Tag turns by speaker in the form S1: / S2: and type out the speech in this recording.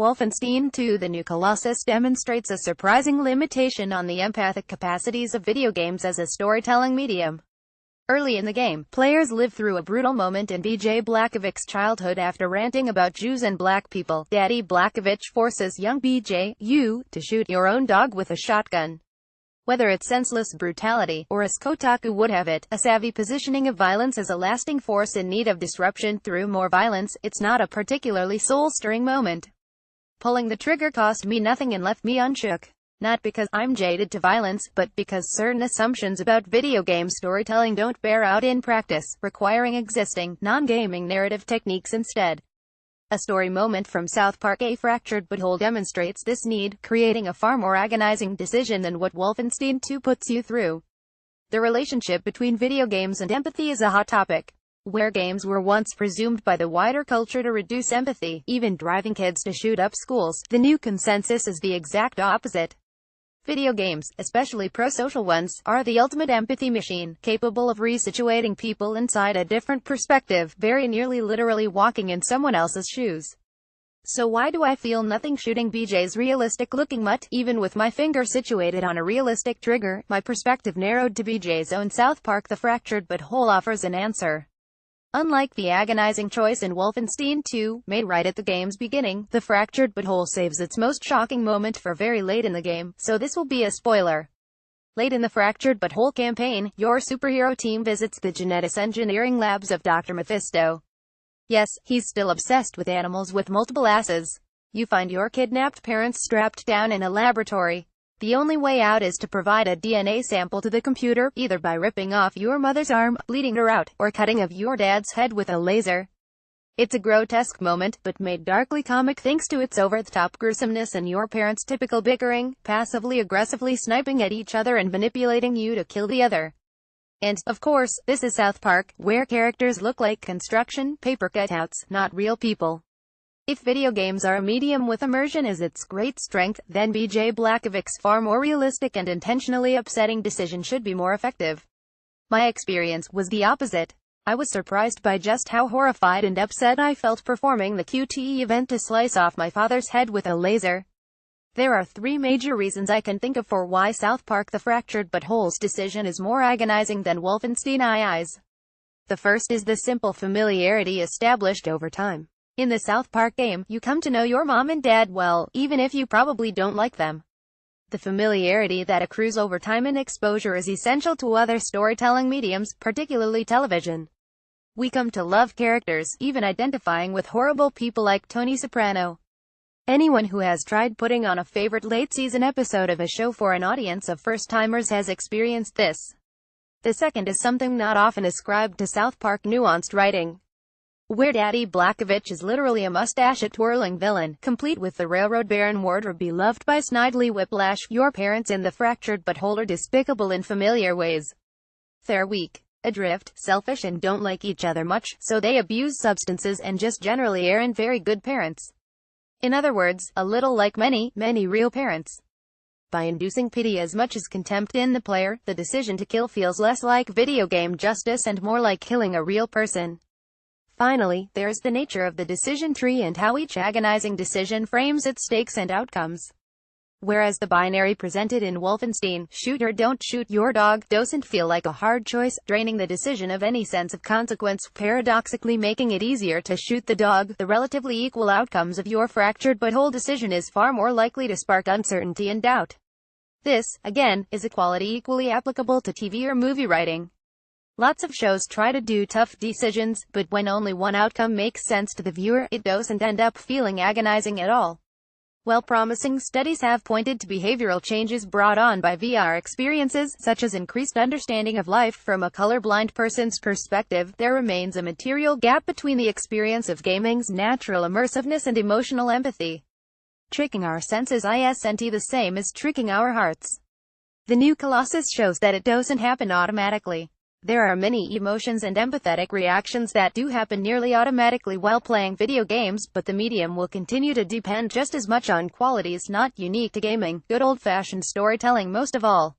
S1: Wolfenstein 2: The New Colossus demonstrates a surprising limitation on the empathic capacities of video games as a storytelling medium. Early in the game, players live through a brutal moment in BJ Blazkowicz's childhood. After ranting about Jews and black people, Daddy Blazkowicz forces young BJ, you, to shoot your own dog with a shotgun. Whether it's senseless brutality, or as Kotaku would have it, a savvy positioning of violence as a lasting force in need of disruption through more violence, it's not a particularly soul-stirring moment. Pulling the trigger cost me nothing and left me unshook. Not because I'm jaded to violence, but because certain assumptions about video game storytelling don't bear out in practice, requiring existing, non-gaming narrative techniques instead. A story moment from South Park: A Fractured But Whole demonstrates this need, creating a far more agonizing decision than what Wolfenstein 2 puts you through. The relationship between video games and empathy is a hot topic. Where games were once presumed by the wider culture to reduce empathy, even driving kids to shoot up schools, the new consensus is the exact opposite. Video games, especially pro-social ones, are the ultimate empathy machine, capable of resituating people inside a different perspective, very nearly literally walking in someone else's shoes. So why do I feel nothing shooting BJ's realistic-looking mutt? Even with my finger situated on a realistic trigger, my perspective narrowed to BJ's own South Park. The Fractured But Whole offers an answer. Unlike the agonizing choice in Wolfenstein 2, made right at the game's beginning, The Fractured But Whole saves its most shocking moment for very late in the game, so this will be a spoiler. Late in the Fractured But Whole campaign, your superhero team visits the genetics engineering labs of Dr. Mephisto. Yes, he's still obsessed with animals with multiple asses. You find your kidnapped parents strapped down in a laboratory. The only way out is to provide a DNA sample to the computer, either by ripping off your mother's arm, bleeding her out, or cutting off your dad's head with a laser. It's a grotesque moment, but made darkly comic thanks to its over-the-top gruesomeness and your parents' typical bickering, passively-aggressively sniping at each other and manipulating you to kill the other. And, of course, this is South Park, where characters look like construction paper cutouts, not real people. If video games are a medium with immersion as its great strength, then BJ Blazkowicz's far more realistic and intentionally upsetting decision should be more effective. My experience was the opposite. I was surprised by just how horrified and upset I felt performing the QTE event to slice off my father's head with a laser. There are three major reasons I can think of for why South Park: The Fractured But Whole's decision is more agonizing than Wolfenstein II's. The first is the simple familiarity established over time. In the South Park game, you come to know your mom and dad well, even if you probably don't like them. The familiarity that accrues over time and exposure is essential to other storytelling mediums, particularly television. We come to love characters, even identifying with horrible people like Tony Soprano. Anyone who has tried putting on a favorite late-season episode of a show for an audience of first-timers has experienced this. The second is something not often ascribed to South Park: nuanced writing, where Daddy Blazkowicz is literally a mustache-twirling villain, complete with the Railroad Baron wardrobe beloved by Snidely Whiplash. Your parents in The Fractured But Whole are despicable in familiar ways. They're weak, adrift, selfish and don't like each other much, so they abuse substances and just generally aren't very good parents. In other words, a little like many real parents. By inducing pity as much as contempt in the player, the decision to kill feels less like video game justice and more like killing a real person. Finally, there's the nature of the decision tree and how each agonizing decision frames its stakes and outcomes. Whereas the binary presented in Wolfenstein, shoot or don't shoot your dog, doesn't feel like a hard choice, draining the decision of any sense of consequence, paradoxically making it easier to shoot the dog, the relatively equal outcomes of your Fractured But Whole decision is far more likely to spark uncertainty and doubt. This, again, is a quality equally applicable to TV or movie writing. Lots of shows try to do tough decisions, but when only one outcome makes sense to the viewer, it doesn't end up feeling agonizing at all. While promising studies have pointed to behavioral changes brought on by VR experiences, such as increased understanding of life from a colorblind person's perspective, there remains a material gap between the experience of gaming's natural immersiveness and emotional empathy. Tricking our senses isn't the same as tricking our hearts. The new Colossus shows that it doesn't happen automatically. There are many emotions and empathetic reactions that do happen nearly automatically while playing video games, but the medium will continue to depend just as much on qualities not unique to gaming, good old-fashioned storytelling most of all.